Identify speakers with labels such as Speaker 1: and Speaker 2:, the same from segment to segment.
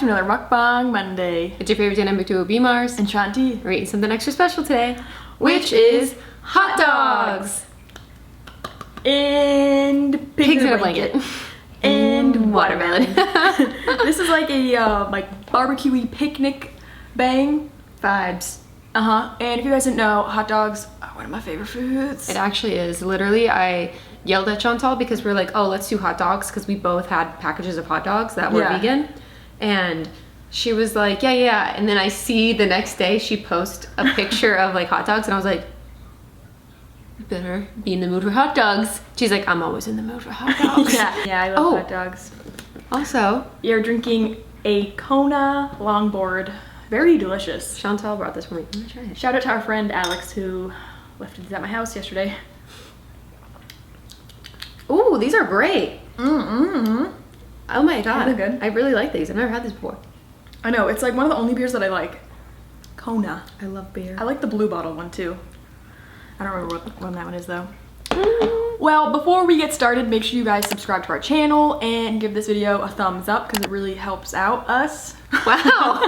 Speaker 1: to another Mukbang Monday.
Speaker 2: It's your favorite dynamic duo, BMARSZ
Speaker 1: And Shanti.
Speaker 2: We're eating something extra special today, which is hot dogs!
Speaker 1: And pigs in a blanket. And watermelon. This is like a barbecue-y picnic bang
Speaker 2: Vibes.
Speaker 1: And if you guys didn't know, hot dogs are one of my favorite foods.
Speaker 2: It actually is. Literally, I yelled at Chantal because we're like, oh, let's do hot dogs, because we both had packages of hot dogs that were vegan. And she was like, yeah. And then I see the next day she posts a picture of like hot dogs, and I was like, you better be in the mood for hot dogs. She's like, I'm always in the mood for hot dogs.
Speaker 1: Yeah, I love hot dogs.
Speaker 2: Also,
Speaker 1: you're drinking a Kona longboard. Very delicious.
Speaker 2: Chantal brought this for me. I'm gonna try it.
Speaker 1: Shout out to our friend Alex who left it at my house yesterday.
Speaker 2: Ooh, these are great. Oh my god.
Speaker 1: They're good.
Speaker 2: I really like these. I've never had this before.
Speaker 1: I know, it's like one of the only beers that I like. Kona.
Speaker 2: I love beer.
Speaker 1: I like the blue bottle one too. I don't remember what one that one is though. Well, before we get started, make sure you guys subscribe to our channel and give this video a thumbs up because it really helps out us.
Speaker 2: Wow.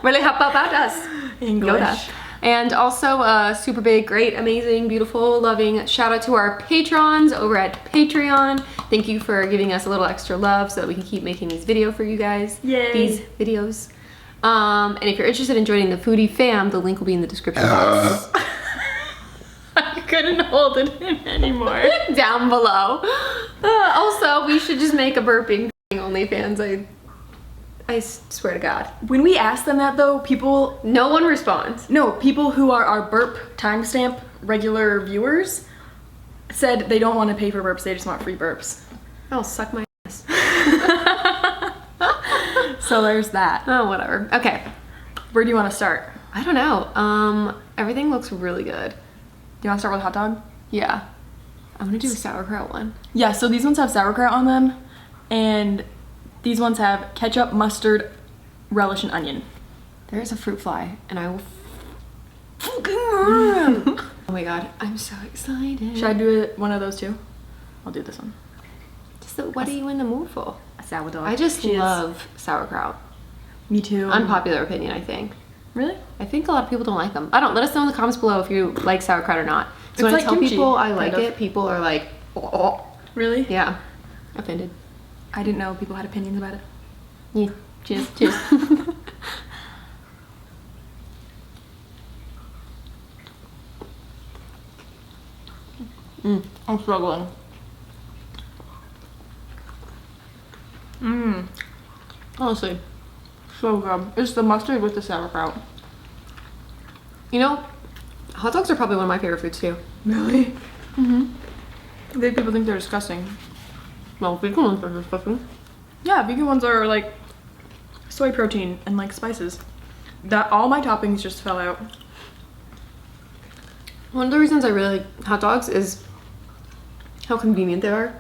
Speaker 2: Really help out us.
Speaker 1: English.
Speaker 2: Yoda. And also super big, great, amazing, beautiful, loving shout out to our patrons over at Patreon. Thank you for giving us a little extra love so that we can keep making these videos for you guys.
Speaker 1: Yay.
Speaker 2: These videos. And if you're interested in joining the foodie fam, the link will be in the description box.
Speaker 1: I couldn't hold it in anymore.
Speaker 2: Down below. Also, we should just make a burping OnlyFans. I swear to God.
Speaker 1: When we ask them that though,
Speaker 2: no one responds.
Speaker 1: No, people who are our burp timestamp regular viewers said they don't want to pay for burps, they just want free burps.
Speaker 2: Oh, suck my ass.
Speaker 1: So there's that.
Speaker 2: Oh, whatever. Okay.
Speaker 1: Where do you want to start?
Speaker 2: I don't know. Everything looks really good.
Speaker 1: Do you want to start with hot dog?
Speaker 2: Yeah. I'm gonna do a sauerkraut one.
Speaker 1: Yeah, so these ones have sauerkraut on them, and these ones have ketchup, mustard, relish, and onion.
Speaker 2: There's a fruit fly, and I will fucking murder him. Oh my god, I'm so excited.
Speaker 1: Should I do one of those too? I'll do this one.
Speaker 2: What are you in the mood for?
Speaker 1: A sourdough.
Speaker 2: I just love sauerkraut.
Speaker 1: Me too.
Speaker 2: Unpopular opinion, I think.
Speaker 1: Really?
Speaker 2: I think a lot of people don't like them. I don't. Let us know in the comments below if you like sauerkraut or not. So when
Speaker 1: like
Speaker 2: I tell
Speaker 1: kimchi,
Speaker 2: people I like
Speaker 1: kind of.
Speaker 2: it, people are like, oh.
Speaker 1: Really?
Speaker 2: Yeah. Offended.
Speaker 1: I didn't know people had opinions about it.
Speaker 2: Yeah. Cheers. Cheers.
Speaker 1: I'm struggling. Honestly, so good. It's the mustard with the sauerkraut.
Speaker 2: You know, hot dogs are probably one of my favorite foods too.
Speaker 1: Really? People think they're disgusting.
Speaker 2: Well, vegan ones are disgusting.
Speaker 1: Yeah, vegan ones are like soy protein and like spices. That all my toppings just fell out.
Speaker 2: One of the reasons I really like hot dogs is how convenient they are.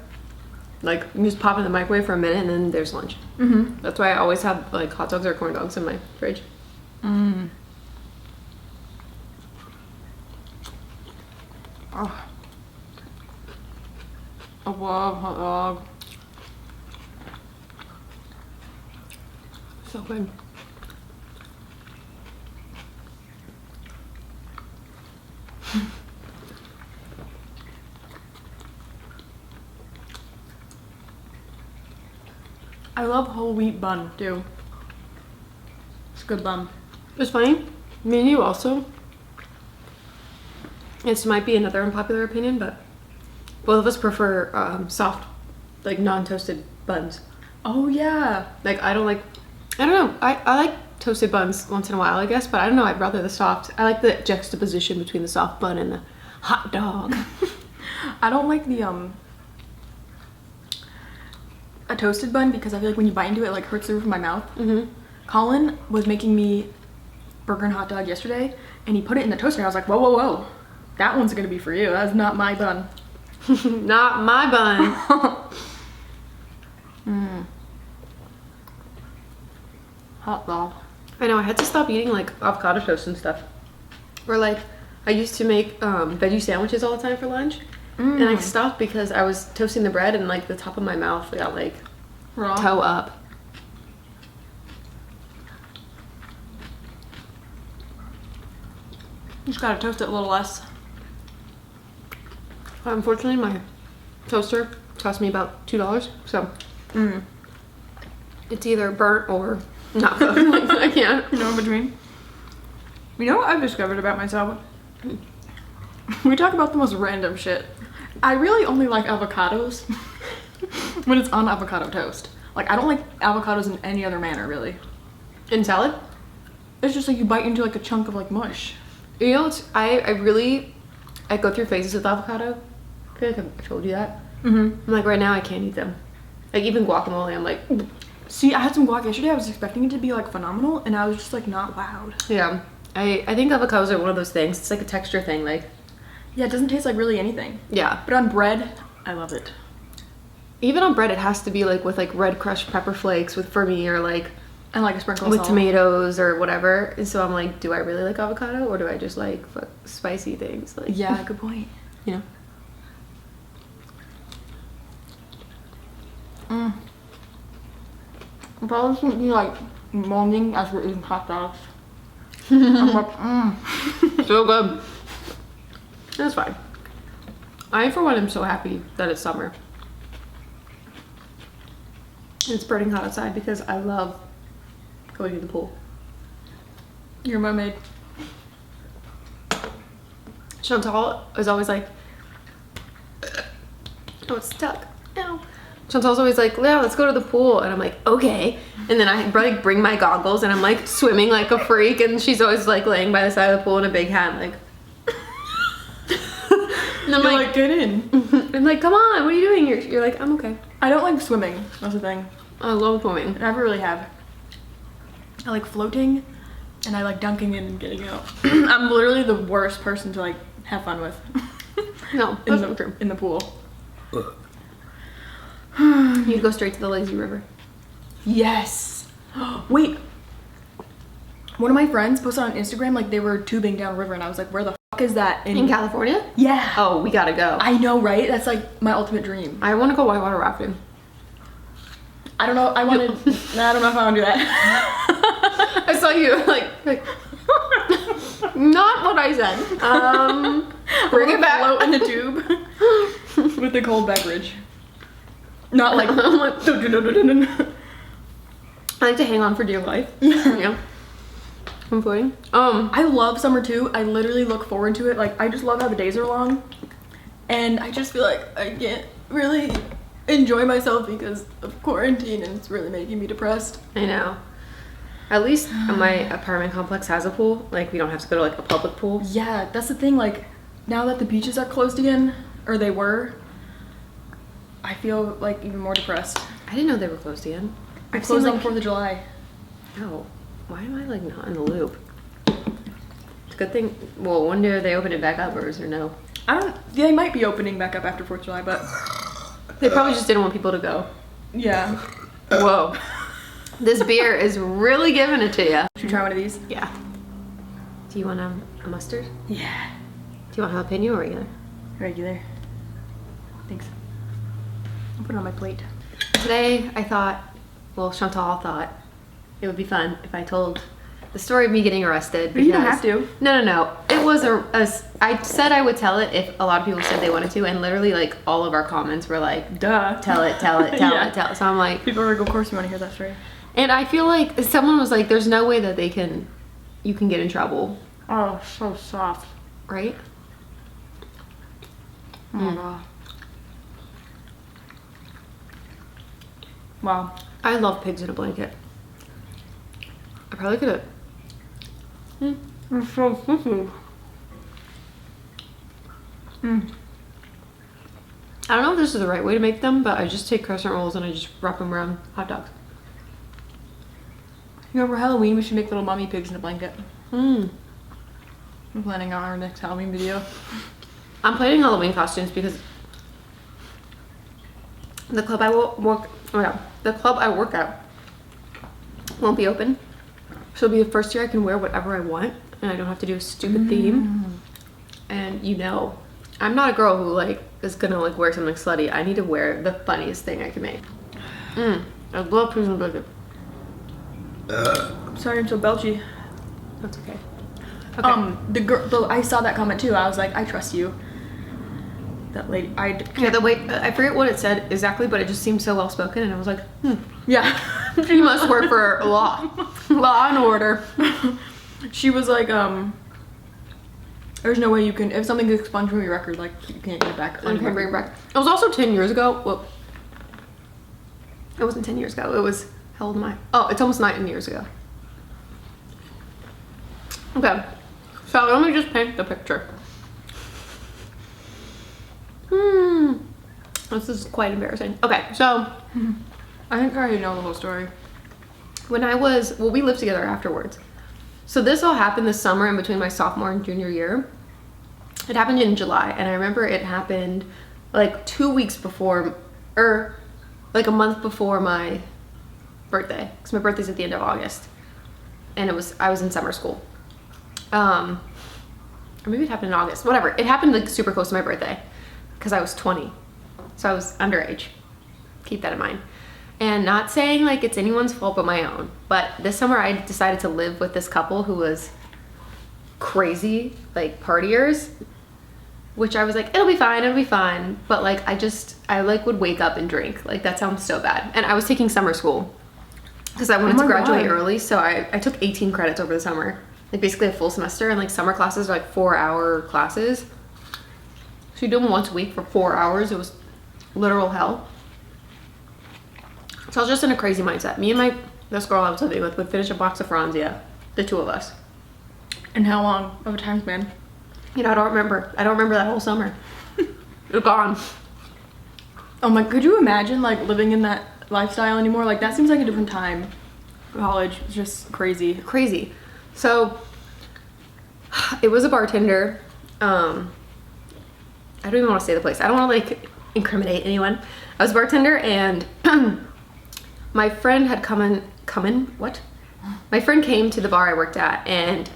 Speaker 2: Like, you just pop in the microwave for a minute and then there's lunch. That's why I always have like hot dogs or corn dogs in my fridge.
Speaker 1: Oh. I love hot dog.
Speaker 2: So good.
Speaker 1: I love whole wheat bun too. It's a good bun.
Speaker 2: It's funny, me and you also. This might be another unpopular opinion, but both of us prefer soft, like non-toasted buns.
Speaker 1: Oh yeah.
Speaker 2: Like I don't know, I like toasted buns once in a while, I guess, but I don't know, I'd rather the soft. I like the juxtaposition between the soft bun and the hot dog.
Speaker 1: I don't like the a toasted bun because I feel like when you bite into it, it like hurts the roof of my mouth. Colin was making me burger and hot dog yesterday, and he put it in the toaster, and I was like, whoa. That one's gonna be for you. That's not my bun.
Speaker 2: Not my bun.
Speaker 1: Hot dog.
Speaker 2: I know, I had to stop eating like avocado toast and stuff. Or like, I used to make veggie sandwiches all the time for lunch. And I stopped because I was toasting the bread and like the top of my mouth got like
Speaker 1: Raw.
Speaker 2: toe up.
Speaker 1: just gotta toast it a little less.
Speaker 2: Unfortunately, my toaster cost me about $2, so it's either burnt or not cooked. I can't.
Speaker 1: No in between. You know what I've discovered about myself? We talk about the most random shit. I really only like avocados when it's on avocado toast. Like, I don't like avocados in any other manner, really.
Speaker 2: In salad?
Speaker 1: It's just like you bite into like a chunk of like mush.
Speaker 2: You know, I go through phases with avocado. I feel like I've told you that. I'm like, right now I can't eat them. Like, even guacamole, I'm like,
Speaker 1: see, I had some guac yesterday. I was expecting it to be like phenomenal, and I was just like not wowed.
Speaker 2: yeah. I think avocados are one of those things. It's like a texture thing, like.
Speaker 1: Yeah, it doesn't taste like really anything.
Speaker 2: Yeah.
Speaker 1: But on bread, I love it.
Speaker 2: Even on bread, it has to be like with like red crushed pepper flakes for me, or like.
Speaker 1: And like a sprinkle of
Speaker 2: with
Speaker 1: salt.
Speaker 2: tomatoes or whatever. And so I'm like, do I really like avocado, or do I just like spicy things? Like,
Speaker 1: yeah, good point.
Speaker 2: You know.
Speaker 1: I'm probably just gonna be like moaning as we're eating hot dogs. I'm like,
Speaker 2: So good. That's fine. I, for one, am so happy that it's summer. And it's burning hot outside because I love going to the pool.
Speaker 1: You're a mermaid.
Speaker 2: Chantal is always like, oh, it's stuck. Ow. Chantal's always like, yeah, let's go to the pool. And I'm like, okay. And then I like bring my goggles and I'm like swimming like a freak. And she's always like laying by the side of the pool in a big hat, like. And I'm
Speaker 1: like, get in.
Speaker 2: I'm like, come on, what are you doing? You're like, I'm okay.
Speaker 1: I don't like swimming. That's the thing.
Speaker 2: I love swimming.
Speaker 1: I never really have. I like floating, and I like dunking in and getting out. I'm literally the worst person to like have fun with.
Speaker 2: No, that's not true.
Speaker 1: In the pool.
Speaker 2: You go straight to the lazy river.
Speaker 1: Yes. Wait. One of my friends posted on Instagram like they were tubing down river, and I was like, where the fuck is that?
Speaker 2: In California?
Speaker 1: Yeah.
Speaker 2: Oh, we gotta go.
Speaker 1: I know, right? That's like my ultimate dream.
Speaker 2: I want to go whitewater rafting.
Speaker 1: I don't know. I wanted. I don't know if I want to do that.
Speaker 2: I saw you like not what I said. Bring it back.
Speaker 1: Float in the tube with the cold beverage. Not like.
Speaker 2: I'm like, I like to hang on for dear life. Yeah. I'm floating.
Speaker 1: I love summer too. I literally look forward to it. Like, I just love how the days are long, and I just feel like I can't really enjoy myself because of quarantine, and it's really making me depressed.
Speaker 2: I know. At least my apartment complex has a pool. Like, we don't have to go to like a public pool.
Speaker 1: Yeah, that's the thing. Like, now that the beaches are closed again, or they were, I feel like even more depressed.
Speaker 2: I didn't know they were closed again.
Speaker 1: I've closed on 4th of July.
Speaker 2: Oh, why am I like not in the loop? It's a good thing. Well, when do they open it back up, or is there no?
Speaker 1: I don't. They might be opening back up after 4th of July, but
Speaker 2: they probably just didn't want people to go.
Speaker 1: Yeah.
Speaker 2: Whoa. This beer is really giving it to you.
Speaker 1: Should we try one of these?
Speaker 2: Yeah. Do you want a mustard?
Speaker 1: Yeah.
Speaker 2: Do you want jalapeno or regular?
Speaker 1: Regular. Thanks. I'll put it on my plate.
Speaker 2: Today I thought, well, Chantal thought it would be fun if I told the story of me getting arrested.
Speaker 1: But you don't have to.
Speaker 2: No. It was I said I would tell it if a lot of people said they wanted to, and literally like all of our comments were like,
Speaker 1: duh.
Speaker 2: Tell it. So I'm like,
Speaker 1: people are like, of course you want to hear that story.
Speaker 2: And I feel like someone was like, there's no way that you can get in trouble.
Speaker 1: Oh, so soft.
Speaker 2: Right?
Speaker 1: Oh my god. Wow.
Speaker 2: I love pigs in a blanket. I probably could have.
Speaker 1: It's so fishy.
Speaker 2: I don't know if this is the right way to make them, but I just take crescent rolls and I just wrap them around hot dogs.
Speaker 1: You know, for Halloween, we should make little mommy pigs in a blanket. I'm planning on our next Halloween video.
Speaker 2: I'm planning Halloween costumes because the club I work at won't be open. So it'll be the first year I can wear whatever I want, and I don't have to do a stupid theme. And you know, I'm not a girl who like is gonna like wear something slutty. I need to wear the funniest thing I can make. I love pigs in a blanket.
Speaker 1: Sorry, I'm so belchy.
Speaker 2: That's okay. Okay.
Speaker 1: The girl, I saw that comment too. I was like, I trust you. That lady,
Speaker 2: Yeah, the way, I forget what it said exactly, but it just seemed so well spoken, and I was like,
Speaker 1: yeah.
Speaker 2: she must work for law and order.
Speaker 1: She was like, there's no way you can, if something gets expunged from your record, like, you can't get it back.
Speaker 2: I can't bring it back. It was also 10 years ago. Well, it wasn't 10 years ago. It was, how old am I? Oh, it's almost 9 years ago. Okay. So let me just paint the picture. This is quite embarrassing. Okay, so
Speaker 1: I think I already know the whole story.
Speaker 2: when I was, well, we lived together afterwards. So this all happened this summer in between my sophomore and junior year. It happened in July, and I remember it happened like 2 weeks before, or like a month before my birthday, because my birthday's at the end of August, and I was in summer school. Or maybe it happened in August, whatever. It happened like super close to my birthday, because I was 20, so I was underage. Keep that in mind. And not saying like it's anyone's fault but my own, but this summer I decided to live with this couple who was crazy, like partiers, which I was like, it'll be fine, but like I like would wake up and drink. Like that sounds so bad. And I was taking summer school because I wanted to graduate early, so I took 18 credits over the summer, like basically a full semester, and like summer classes are like 4-hour classes, so you do them once a week for 4 hours. It was literal hell. So I was just in a crazy mindset. Me and this girl I was living with would finish a box of Franzia, the two of us.
Speaker 1: And how long of a time span?
Speaker 2: You know, I don't remember that whole summer. It's gone.
Speaker 1: Oh my, could you imagine like living in that lifestyle anymore? Like that seems like a different time. College is just crazy.
Speaker 2: Crazy. So it was a bartender. I don't even want to say the place. I don't want to like incriminate anyone. I was a bartender, and my friend had my friend came to the bar I worked at, and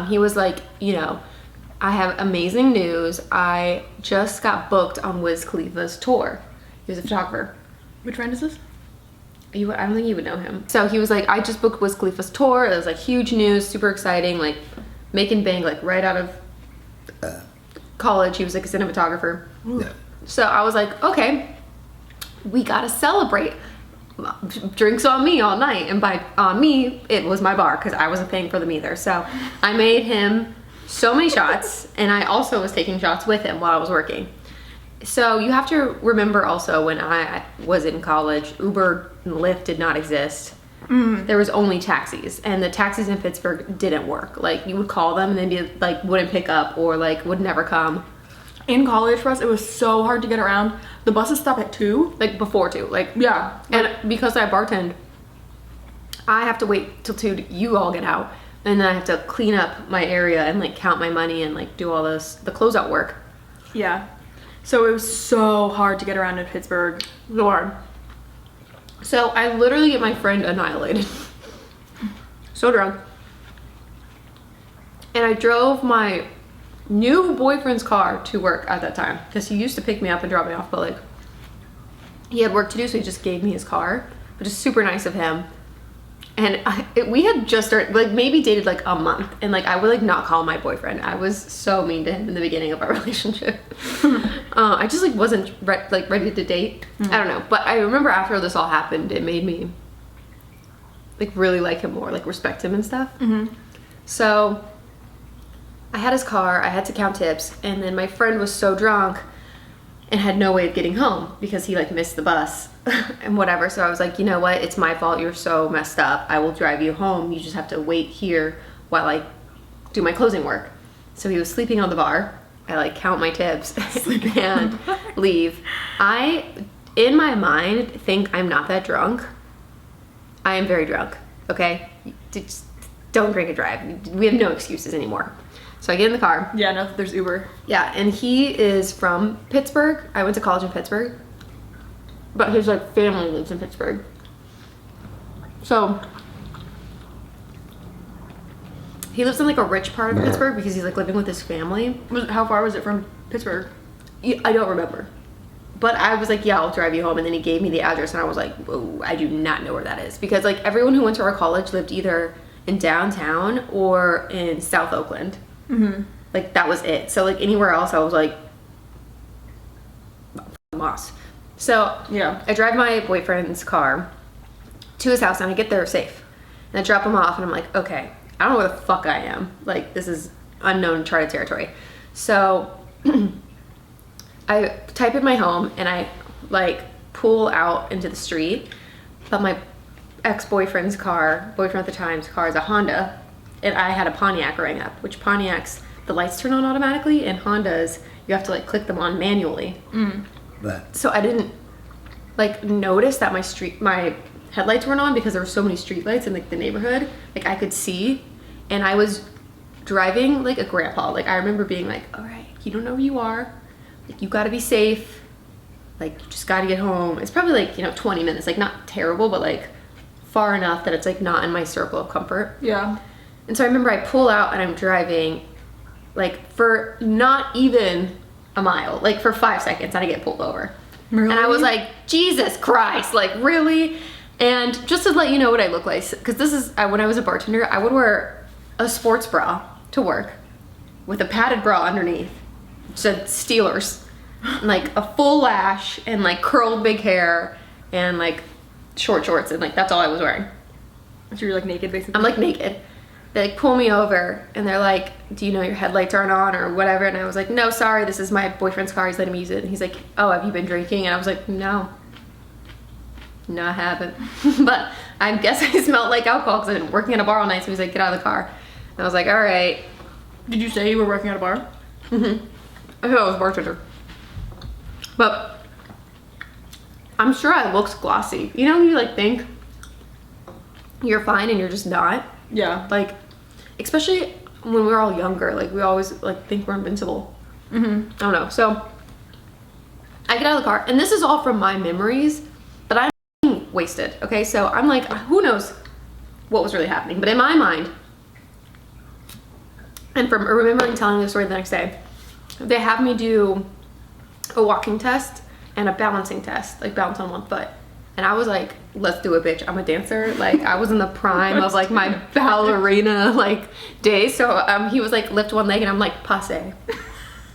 Speaker 2: he was like, you know, I have amazing news. I just got booked on Wiz Khalifa's tour. He was a photographer.
Speaker 1: Which friend is this?
Speaker 2: I don't think you would know him. So he was like, I just booked Wiz Khalifa's tour. It was like huge news, super exciting, like making bank, like right out of college. He was like a cinematographer.
Speaker 3: Yeah.
Speaker 2: So I was like, okay, we gotta celebrate. Drinks on me all night, and by on me it was my bar because I wasn't paying for them either. So I made him so many shots, and I also was taking shots with him while I was working. So you have to remember also, when I was in college, Uber and Lyft did not exist. There was only taxis, and the taxis in Pittsburgh didn't work. Like you would call them and they'd be like wouldn't pick up, or like would never come.
Speaker 1: In college for us, it was so hard to get around. The buses stop at 2.
Speaker 2: Like before 2, like
Speaker 1: Yeah.
Speaker 2: and because I bartend, I have to wait till 2 to, you all get out, and then I have to clean up my area and like count my money and like do all the closeout work.
Speaker 1: Yeah. So it was so hard to get around in Pittsburgh.
Speaker 2: Lord. So I literally get my friend annihilated. So drunk. And I drove my new boyfriend's car to work at that time, because he used to pick me up and drop me off, but like he had work to do, so he just gave me his car, which is super nice of him. And we had just started, like maybe dated like a month, and like I would like not call him my boyfriend. I was so mean to him in the beginning of our relationship. I just like wasn't ready to date. I don't know, but I remember after this all happened, it made me like really like him more, like respect him and stuff. So I had his car, I had to count tips, and then my friend was so drunk and had no way of getting home because he like missed the bus and whatever. So I was like, you know what, it's my fault, you're so messed up, I will drive you home, you just have to wait here while I do my closing work. So he was sleeping on the bar. I like count my tips and leave. I, in my mind, think I'm not that drunk. I am very drunk, okay? Just don't drink and drive. We have no excuses anymore. So I get in the car.
Speaker 1: Yeah, no, there's Uber.
Speaker 2: Yeah, and he is from Pittsburgh. I went to college in Pittsburgh, but his like family lives in Pittsburgh. So he lives in like a rich part of Pittsburgh because he's like living with his family.
Speaker 1: How far was it from Pittsburgh?
Speaker 2: I don't remember, but I was like, yeah, I'll drive you home. And then he gave me the address, and I was like, whoa, I do not know where that is, because like everyone who went to our college lived either in downtown or in South Oakland. Like that was it. So like anywhere else, I was like lost. So
Speaker 1: Yeah.
Speaker 2: I drive my boyfriend's car to his house and I get there safe. And I drop him off and I'm like, okay, I don't know where the fuck I am. Like this is unknown charted territory. So I type in my home and I like pull out into the street, but my ex-boyfriend's car, boyfriend at the time's car is a Honda, and I had a Pontiac growing up, which Pontiacs, the lights turn on automatically, and Hondas, you have to like click them on manually. So I didn't like notice that my headlights weren't on because there were so many street lights in like the neighborhood. Like I could see, and I was driving like a grandpa. Like I remember being like, all right, you don't know where you are. Like you gotta be safe. Like you just gotta get home. It's probably like, 20 minutes, like not terrible, but like far enough that it's like not in my circle of comfort.
Speaker 1: Yeah.
Speaker 2: And so I remember I pull out and I'm driving like for not even a mile, like for 5 seconds, and I get pulled over.
Speaker 1: Really?
Speaker 2: And I was like, Jesus Christ, like really? And just to let you know what I look like, because this is, when I was a bartender, I would wear a sports bra to work with a padded bra underneath, said Steelers, like a full lash and like curled big hair and like short shorts, and like that's all I was wearing.
Speaker 1: So you're like naked basically?
Speaker 2: I'm like naked. They like pull me over and they're like, do you know your headlights aren't on or whatever? And I was like, no, sorry, this is my boyfriend's car, he's letting me use it. And he's like, oh, have you been drinking? And I was like, no, I haven't. But I guess I smelled like alcohol because I've been working at a bar all night. So he's like, get out of the car. And I was like, all right.
Speaker 1: Did you say you were working at a bar?
Speaker 2: Mm-hmm. I thought I was a bartender. But I'm sure I looked glossy. You know when you like think you're fine and you're just not?
Speaker 1: Yeah.
Speaker 2: Like, especially when we were all younger, like we always like think we're invincible. I don't know. So I get out of the car, and this is all from my memories, but I'm wasted. Okay, so I'm like, who knows what was really happening? But in my mind, and from remembering telling the story the next day, they have me do a walking test and a balancing test, like balance on one foot. And I was like, let's do it, bitch. I'm a dancer. Like I was in the prime of like my ballerina like days. So he was like, lift one leg, and I'm like, passe.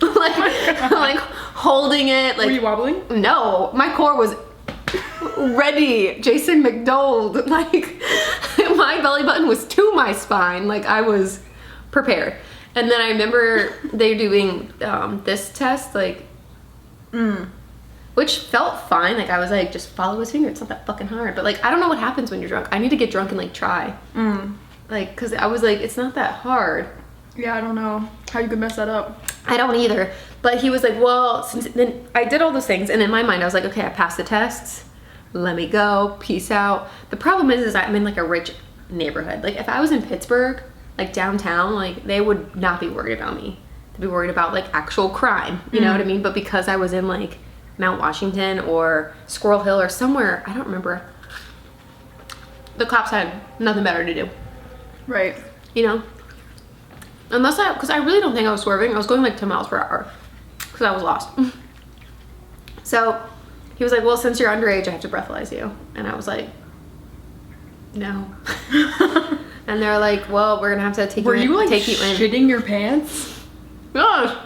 Speaker 2: Like, I'm like holding it. Like,
Speaker 1: were you wobbling?
Speaker 2: No, my core was ready. Jason McDonald. Like my belly button was to my spine. Like I was prepared. And then I remember they doing this test, like, which felt fine. Like I was like, just follow his finger. It's not that fucking hard. But like, I don't know what happens when you're drunk. I need to get drunk and like try. Like, cause I was like, it's not that hard.
Speaker 1: Yeah, I don't know how you could mess that up.
Speaker 2: I don't either. But he was like, well, since then I did all those things, and in my mind I was like, okay, I passed the tests. Let me go. Peace out. The problem is I'm in like a rich neighborhood. Like if I was in Pittsburgh, like downtown, like they would not be worried about me. They'd be worried about like actual crime. You know what I mean? But because I was in like Mount Washington or Squirrel Hill or somewhere, I don't remember, the cops had nothing better to do.
Speaker 1: Right.
Speaker 2: You know? Unless because I really don't think I was swerving. I was going like 10 miles per hour because I was lost. So he was like, well, since you're underage, I have to breathalyze you. And I was like, no. And they're like, well, we're gonna have to take
Speaker 1: Were
Speaker 2: you
Speaker 1: you like
Speaker 2: take you in.
Speaker 1: shitting your pants?
Speaker 2: Ugh.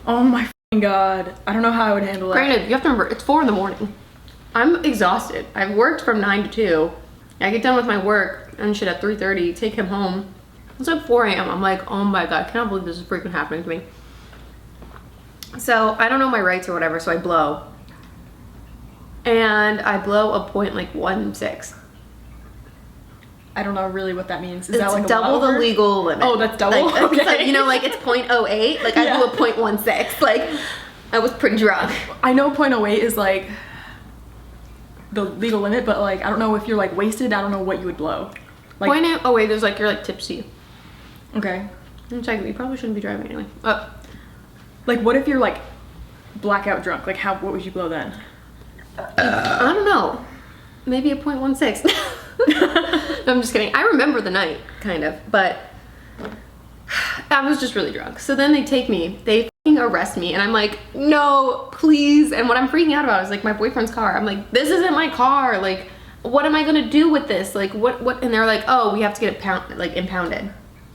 Speaker 1: Oh my fucking god. I don't know how I would handle that.
Speaker 2: Granted, you have to remember, it's 4 a.m. I'm exhausted. I've worked from 9 to 2. I get done with my work and shit at 3:30, take him home. It's like 4 a.m. I'm like, oh my god, I cannot believe this is freaking happening to me. So I don't know my rights or whatever, so I blow. And I blow a point like 1.6.
Speaker 1: I don't know really what that means. Is
Speaker 2: It's
Speaker 1: that like
Speaker 2: double the legal limit.
Speaker 1: Oh, that's double?
Speaker 2: Like,
Speaker 1: Okay.
Speaker 2: Like, you know, like it's 0.08. Like I blew a 0.16. Like I was pretty drunk.
Speaker 1: I know 0.08 is like the legal limit, but like I don't know if you're like wasted. I don't know what you would blow. Like,
Speaker 2: 0.08. There's like you're like tipsy.
Speaker 1: Okay.
Speaker 2: Which you probably shouldn't be driving anyway.
Speaker 1: Like what if you're like blackout drunk? Like what would you blow then?
Speaker 2: I don't know. Maybe a 0.16. No, I'm just kidding. I remember the night, kind of, but I was just really drunk. So then they take me, they fucking arrest me, and I'm like, no, please. And what I'm freaking out about is like my boyfriend's car. I'm like, this isn't my car. Like, what am I gonna do with this? Like, what? And they're like, oh, we have to get it impounded.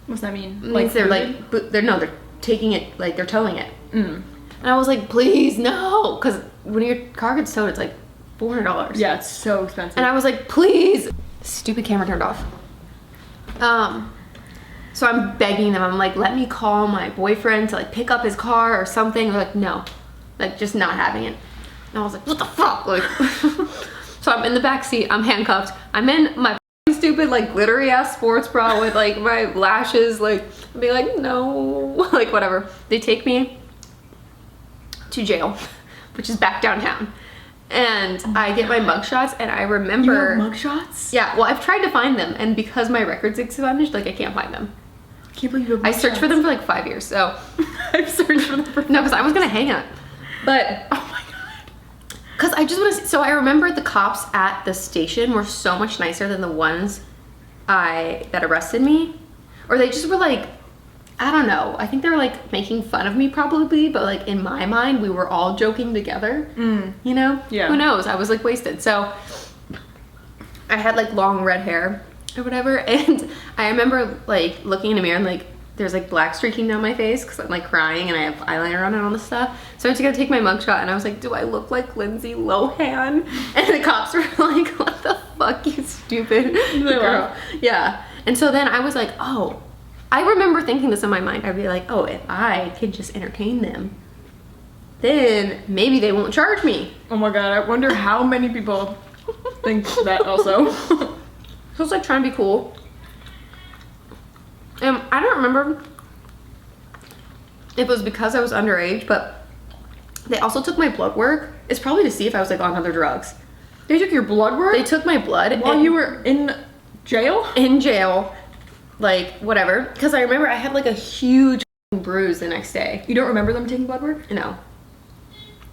Speaker 1: What's that mean?
Speaker 2: It means they're taking it, like they're towing it. And I was like, please, no. Because when your car gets towed, it's like $400.
Speaker 1: Yeah, it's so expensive.
Speaker 2: And I was like, please. Stupid camera turned off. So I'm begging them. I'm like, let me call my boyfriend to like pick up his car or something. They're like, no. Like, just not having it. And I was like, what the fuck? Like, so I'm in the back seat. I'm handcuffed. I'm in my stupid like glittery ass sports bra with like my lashes. Like, I'd be like, no. Like, whatever. They take me to jail, which is back downtown. And I get my mugshots, and I remember...
Speaker 1: You have mugshots?
Speaker 2: Yeah, well, I've tried to find them, and because my record's expunged, like, I can't find them.
Speaker 1: I can't believe you have mugshots.
Speaker 2: I searched for them for like 5 years, so...
Speaker 1: I've searched for them for...
Speaker 2: No, because I was gonna hang up. But...
Speaker 1: Oh my god.
Speaker 2: Because I just want to... So I remember the cops at the station were so much nicer than the ones that arrested me. Or they just were like... I don't know. I think they were like making fun of me probably, but like in my mind, we were all joking together. You know?
Speaker 1: Yeah.
Speaker 2: Who knows? I was like wasted. So I had like long red hair or whatever. And I remember like looking in the mirror and like there's like black streaking down my face because I'm like crying and I have eyeliner on and all this stuff. So I went to go take my mugshot and I was like, do I look like Lindsay Lohan? And the cops were like, what the fuck, you stupid girl. Yeah. And so then I was like, oh. I remember thinking this in my mind. I'd be like, oh, if I could just entertain them, then maybe they won't charge me.
Speaker 1: Oh my god, I wonder how many people think that also.
Speaker 2: So it's like trying to be cool. I don't remember if it was because I was underage, but they also took my blood work. It's probably to see if I was like on other drugs.
Speaker 1: They took your blood work?
Speaker 2: They took my blood
Speaker 1: while you were in jail?
Speaker 2: In jail. Like, whatever. Because I remember I had like a huge bruise the next day.
Speaker 1: You don't remember them taking blood work?
Speaker 2: No.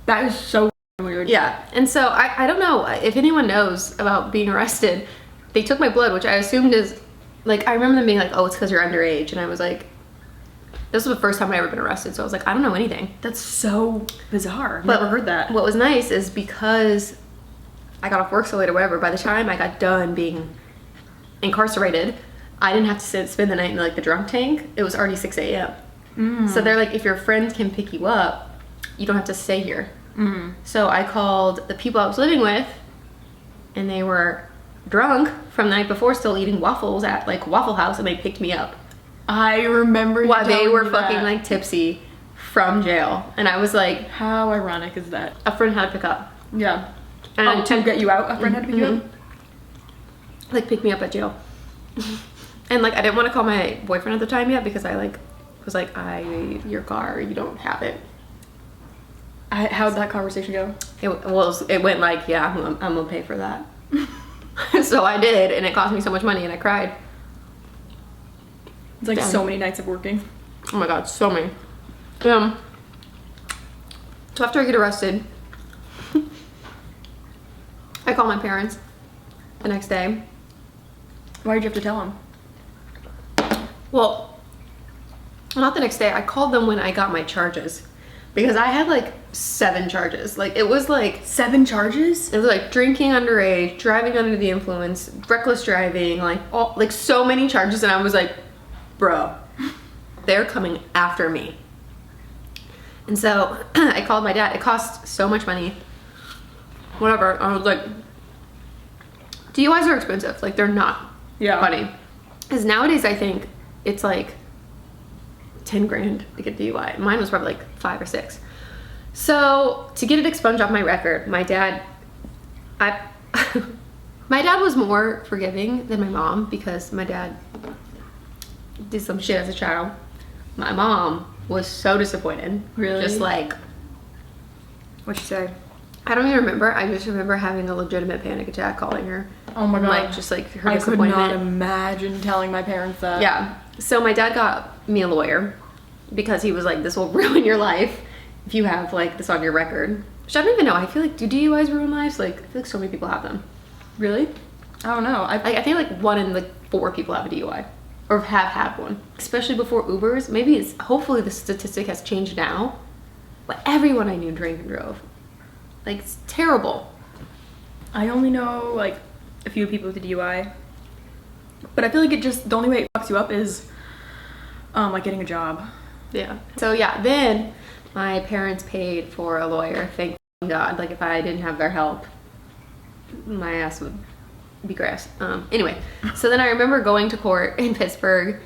Speaker 1: That is so weird.
Speaker 2: Yeah. And so I don't know if anyone knows about being arrested. They took my blood, which I assumed is, like, I remember them being like, oh, it's because you're underage. And I was like, this was the first time I ever been arrested. So I was like, I don't know anything.
Speaker 1: That's so bizarre. I've
Speaker 2: But
Speaker 1: never heard that.
Speaker 2: What was nice is because I got off work so late or whatever, by the time I got done being incarcerated, I didn't have to spend the night in like the drunk tank. It was already 6 a.m. So they're like, if your friend can pick you up, you don't have to stay here. So I called the people I was living with, and they were drunk from the night before, still eating waffles at like Waffle House, and they picked me up.
Speaker 1: I remember you
Speaker 2: while they were
Speaker 1: me
Speaker 2: fucking
Speaker 1: that.
Speaker 2: like tipsy from jail, and I was like,
Speaker 1: how ironic is that?
Speaker 2: a friend had to pick up.
Speaker 1: Yeah.
Speaker 2: And
Speaker 1: to get you out, a friend had to pick you up?
Speaker 2: Like pick me up at jail. And like I didn't want to call my boyfriend at the time yet because I like was like, your car, you don't have it.
Speaker 1: How'd that conversation go?
Speaker 2: It went like, yeah, I'm gonna pay for that. So I did, and it cost me so much money, and I cried.
Speaker 1: It's like so many nights of working.
Speaker 2: Oh my god, so many. So after I get arrested, I call my parents the next day.
Speaker 1: Why did you have to tell them?
Speaker 2: Well, not the next day. I called them when I got my charges. Because I had like 7 charges. Like it was like
Speaker 1: 7 charges?
Speaker 2: It was like drinking underage, driving under the influence, reckless driving, like all like so many charges, and I was like, bro, they're coming after me. And so I called my dad. It cost so much money. Whatever. I was like, DUIs are expensive. Like they're not funny. Because nowadays I think it's like 10 grand to get DUI. Mine was probably like 5 or 6. So to get it expunged off my record, my dad was more forgiving than my mom because my dad did some shit as a child. My mom was so disappointed.
Speaker 1: Really?
Speaker 2: Just like,
Speaker 1: what'd she say?
Speaker 2: I don't even remember. I just remember having a legitimate panic attack calling her.
Speaker 1: Oh my god.
Speaker 2: Like just like her
Speaker 1: I could
Speaker 2: disappointment.
Speaker 1: not imagine telling my parents that.
Speaker 2: Yeah. So my dad got me a lawyer because he was like, this will ruin your life if you have like this on your record. Which I don't even know. I feel like, do DUIs ruin lives? Like, I feel like so many people have them.
Speaker 1: Really? I don't know.
Speaker 2: I think like 1 in like 4 people have a DUI or have had one, especially before Ubers. Maybe it's, hopefully the statistic has changed now, but everyone I knew drank and drove. Like, it's terrible.
Speaker 1: I only know like a few people with a DUI, but I feel like it just, the only way it fucks you up is Like getting a job.
Speaker 2: Yeah. So yeah, then my parents paid for a lawyer. Thank God. Like if I didn't have their help, my ass would be grass. Anyway, so then I remember going to court in Pittsburgh,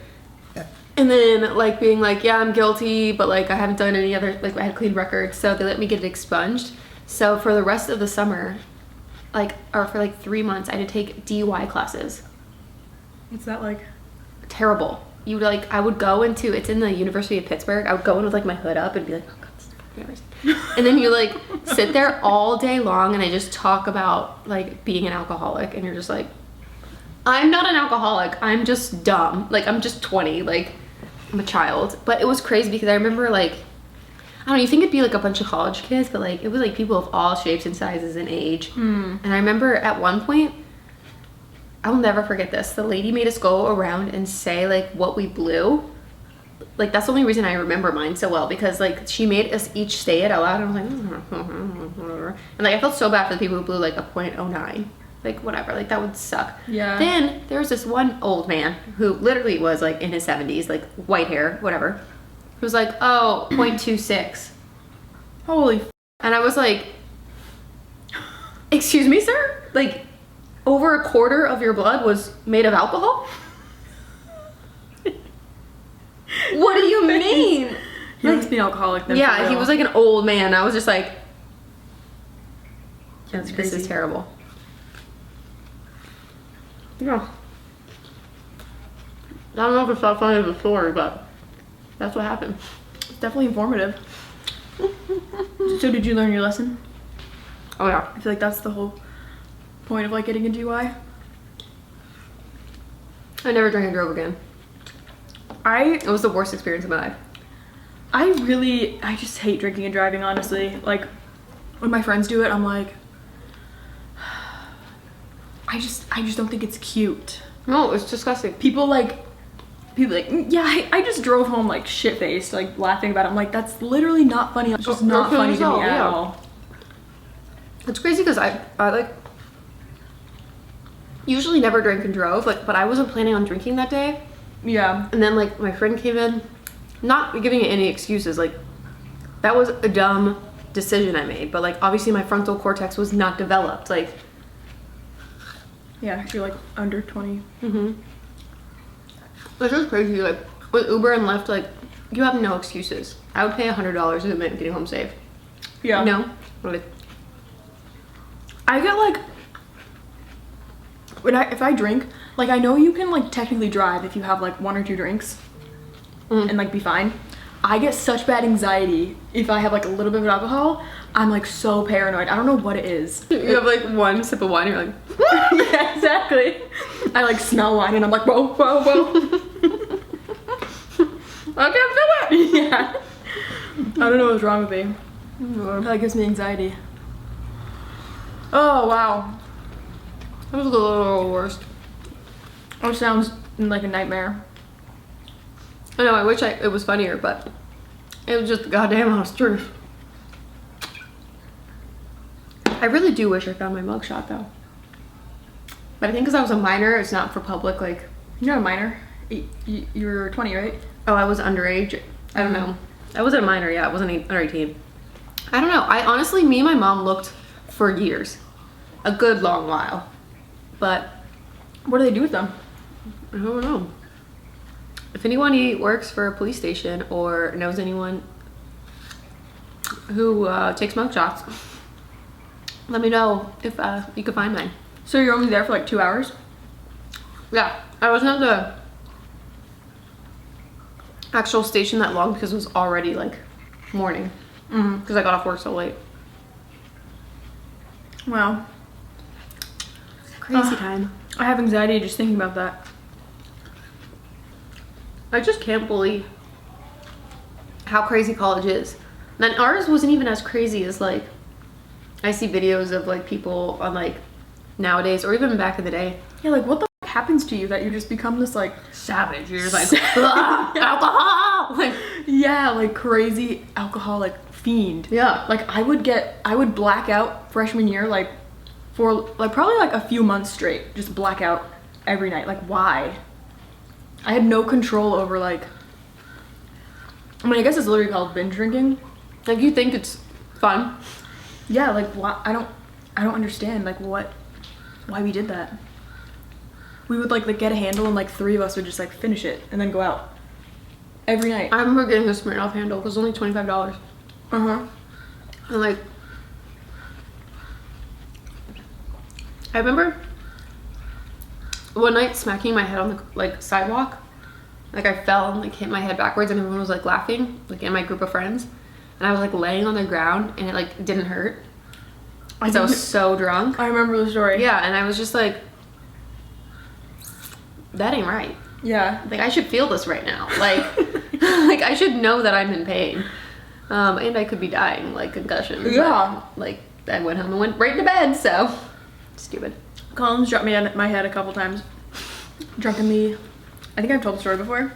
Speaker 2: and then like being like, yeah, I'm guilty, but like I haven't done any other, like I had clean records, so they let me get it expunged. So for the rest of the summer, like, or for like 3 months, I had to take DUI classes.
Speaker 1: What's that like?
Speaker 2: Terrible. You would like, I would go into, it's in the University of Pittsburgh. I would go in with like my hood up and be like, oh God, this is fucking embarrassing. And then you like sit there all day long and I just talk about like being an alcoholic, and you're just like, I'm not an alcoholic. I'm just dumb. Like I'm just 20. Like I'm a child. But it was crazy because I remember like, I don't know, you think it'd be like a bunch of college kids, but like it was like people of all shapes and sizes and age. And I remember at one point, I'll never forget this. The lady made us go around and say like what we blew. Like that's the only reason I remember mine so well, because like she made us each say it out loud, and I was like, and like I felt so bad for the people who blew like a .09. Like whatever, like that would suck.
Speaker 1: Yeah.
Speaker 2: Then there was this one old man who literally was like in his 70s, like white hair, whatever, who was like, oh, .26.
Speaker 1: Holy
Speaker 2: And I was like, excuse me, sir? Like over a quarter of your blood was made of alcohol? What do you mean?
Speaker 1: He must be an alcoholic then.
Speaker 2: Yeah, he was like an old man. I was just like,
Speaker 1: that's
Speaker 2: this
Speaker 1: crazy.
Speaker 2: is terrible. Yeah. I don't know if it's that funny of a story, but that's what happened.
Speaker 1: It's definitely informative. So did you learn your lesson?
Speaker 2: Oh yeah.
Speaker 1: I feel like that's the whole point of like getting a DUI.
Speaker 2: I never drank and drove again. It was the worst experience of my life.
Speaker 1: I just hate drinking and driving, honestly. Like when my friends do it, I'm like, I just don't think it's cute.
Speaker 2: No, it's disgusting.
Speaker 1: People like, yeah, I just drove home like shit-faced, like laughing about it. I'm like, that's literally not funny. It's just not funny to me at all.
Speaker 2: It's crazy because I like usually never drink and drove, like, but I wasn't planning on drinking that day.
Speaker 1: Yeah.
Speaker 2: And then like my friend came in, not giving it any excuses, like that was a dumb decision I made, but like obviously my frontal cortex was not developed. Like,
Speaker 1: yeah, you're like under 20.
Speaker 2: It's just crazy. Like with Uber and Lyft, like you have no excuses. I would pay $100 if it meant getting home safe.
Speaker 1: Yeah.
Speaker 2: No. Like,
Speaker 1: I get like, if I drink, like I know you can like technically drive if you have like 1 or 2 drinks and like be fine. I get such bad anxiety if I have like a little bit of alcohol. I'm like so paranoid. I don't know what it is.
Speaker 2: you have like 1 sip of wine, you're like,
Speaker 1: Yeah, exactly. I like smell wine and I'm like, whoa, whoa, whoa.
Speaker 2: I can't feel it.
Speaker 1: Yeah. I don't know what's wrong with me. That gives me anxiety. Oh, wow.
Speaker 2: That was a little worse.
Speaker 1: That sounds like a nightmare.
Speaker 2: I know, I wish it was funnier, but it was just the goddamn honest truth. I really do wish I found my mugshot though. But I think because I was a minor, it's not for public, like...
Speaker 1: You're not a minor. You're 20, right?
Speaker 2: Oh, I was underage. I don't know. I wasn't a minor, yeah. I wasn't under 18. I don't know. I honestly, me and my mom looked for years. A good long while. But...
Speaker 1: What do they do with them?
Speaker 2: I don't know. If anyone works for a police station or knows anyone who takes mugshots, let me know if you could find mine.
Speaker 1: So you're only there for like 2 hours?
Speaker 2: Yeah, I wasn't at the actual station that long because it was already like morning. Because I got off work so late.
Speaker 1: Wow.
Speaker 2: Crazy time.
Speaker 1: I have anxiety just thinking about that.
Speaker 2: I just can't believe how crazy college is. And ours wasn't even as crazy as like, I see videos of like people on like nowadays or even back in the day.
Speaker 1: Yeah, like what the f happens to you that you just become this like
Speaker 2: Savage. You're just like, alcohol! Like,
Speaker 1: yeah, like crazy alcoholic fiend.
Speaker 2: yeah.
Speaker 1: Like I would black out freshman year like for like probably like a few months straight. Just black out every night. Like why? I had no control over like I mean, I guess it's literally called binge drinking.
Speaker 2: Like, you think it's fun?
Speaker 1: Yeah, like, why? I don't understand, like, why we did that. We would, like get a handle and, like, 3 of us would just, like, finish it and then go out. Every night.
Speaker 2: I remember getting a Smirnoff handle because it was only $25.
Speaker 1: Uh-huh.
Speaker 2: And, like, I remember one night smacking my head on the, like, sidewalk. Like, I fell and, like, hit my head backwards and everyone was, like, laughing, like, in my group of friends. And I was, like, laying on the ground and it, like, didn't hurt. Because I was so drunk.
Speaker 1: I remember the story.
Speaker 2: Yeah, and I was just like, that ain't right.
Speaker 1: Yeah.
Speaker 2: Like, I should feel this right now. Like, like, I should know that I'm in pain. And I could be dying, like, concussion.
Speaker 1: Yeah.
Speaker 2: But, like, I went home and went right to bed, so. Stupid.
Speaker 1: Colin's dropped me on my head a couple times. Drunkenly. I think I've told the story before.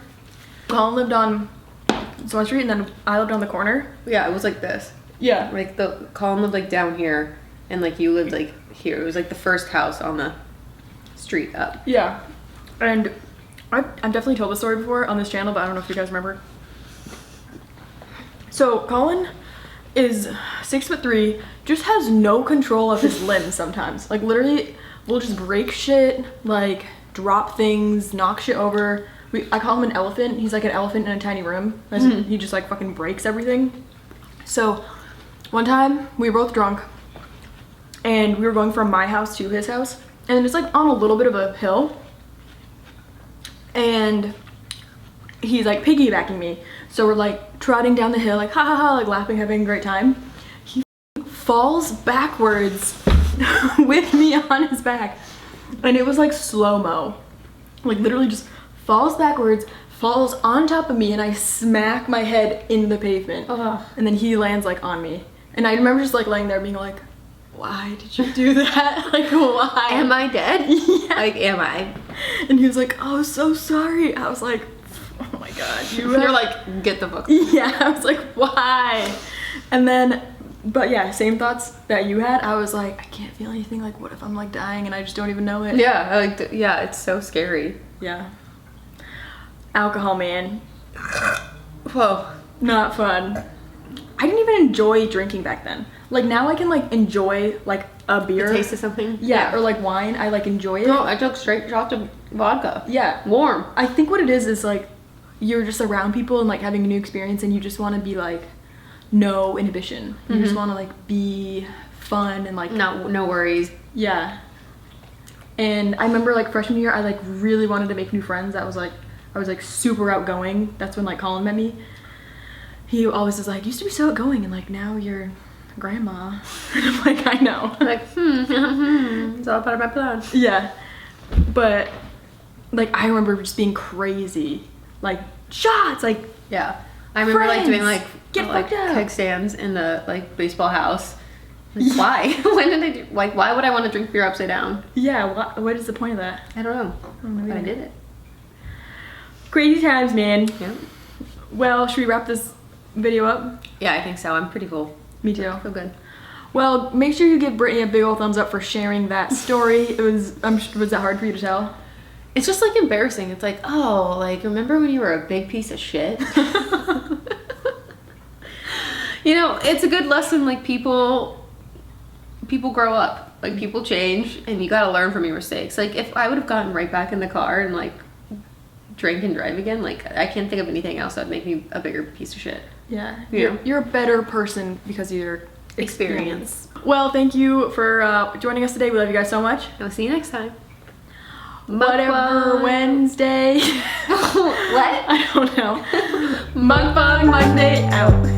Speaker 1: Colin lived on Swan Street and then I lived on the corner.
Speaker 2: Yeah, it was like this.
Speaker 1: Yeah.
Speaker 2: Like, the Colin lived, like, down here, and, like, you lived, like, here. It was, like, the first house on the street up.
Speaker 1: Yeah. And I've definitely told the story before on this channel, but I don't know if you guys remember. So Colin is 6'3", just has no control of his limbs sometimes. Like, literally will just break shit, like drop things, knock shit over. I call him an elephant. He's like an elephant in a tiny room. He just like fucking breaks everything. So one time we were both drunk and we were going from my house to his house, and it's like on a little bit of a hill, and he's like piggybacking me. So we're like trotting down the hill, like ha ha ha, like laughing, having a great time. He falls backwards with me on his back, and it was like slow-mo. Like literally just falls backwards, falls on top of me, and I smack my head in the pavement. And then he lands like on me. And I remember just like laying there being like, why did you do that? Like, why?
Speaker 2: Am I dead?
Speaker 1: Yeah.
Speaker 2: Like, am I?
Speaker 1: And he was like, oh, so sorry. I was like, oh my god.
Speaker 2: You're like, get the fuck.
Speaker 1: Yeah, I was like, why? And then, but yeah, same thoughts that you had. I was like, I can't feel anything. Like, what if I'm like dying and I just don't even know it?
Speaker 2: Yeah, like, yeah, it's so scary.
Speaker 1: Yeah. Alcohol, man.
Speaker 2: Whoa.
Speaker 1: Not fun. I didn't even enjoy drinking back then. Like, now I can like enjoy like a beer.
Speaker 2: The taste of something?
Speaker 1: Yeah, or like wine. I like enjoy it.
Speaker 2: No, I took straight shots of vodka.
Speaker 1: Yeah.
Speaker 2: Warm.
Speaker 1: I think what it is like you're just around people and like having a new experience, and you just want to be like no inhibition. You just want to like be fun and like
Speaker 2: no worries.
Speaker 1: Yeah. And I remember like freshman year I like really wanted to make new friends. I was like super outgoing. That's when like Colin met me. He always was like, used to be so outgoing, and like now you're grandma. And I'm like, I know.
Speaker 2: Like, it's all part of my plan.
Speaker 1: Yeah. But like I remember just being crazy. Like shots, like
Speaker 2: yeah. I remember like doing like
Speaker 1: get
Speaker 2: like
Speaker 1: fucked up.
Speaker 2: keg stands in the like baseball house. Like, why? When did I do? Like, why would I want to drink beer upside down?
Speaker 1: Yeah. What is the point of that?
Speaker 2: I don't know. But I
Speaker 1: either.
Speaker 2: did it.
Speaker 1: Crazy times, man.
Speaker 2: Yeah.
Speaker 1: Well, should we wrap this video up?
Speaker 2: Yeah, I think so. I'm pretty full.
Speaker 1: Me too.
Speaker 2: I feel good.
Speaker 1: Well, make sure you give Brittany a big old thumbs up for sharing that story. It was was that hard for you to tell?
Speaker 2: It's just like embarrassing. It's like, oh, like remember when you were a big piece of shit? You know, it's a good lesson. Like people grow up, like people change, and you gotta learn from your mistakes. Like if I would have gotten right back in the car and like drink and drive again, like I can't think of anything else that would make me a bigger piece of shit.
Speaker 1: Yeah.
Speaker 2: Yeah.
Speaker 1: You're a better person because of your
Speaker 2: Experience.
Speaker 1: Well, thank you for joining us today. We love you guys so much.
Speaker 2: I'll see you next time.
Speaker 1: Whatever
Speaker 2: Mukbang.
Speaker 1: Wednesday.
Speaker 2: What?
Speaker 1: I don't know. Mukbang Monday out.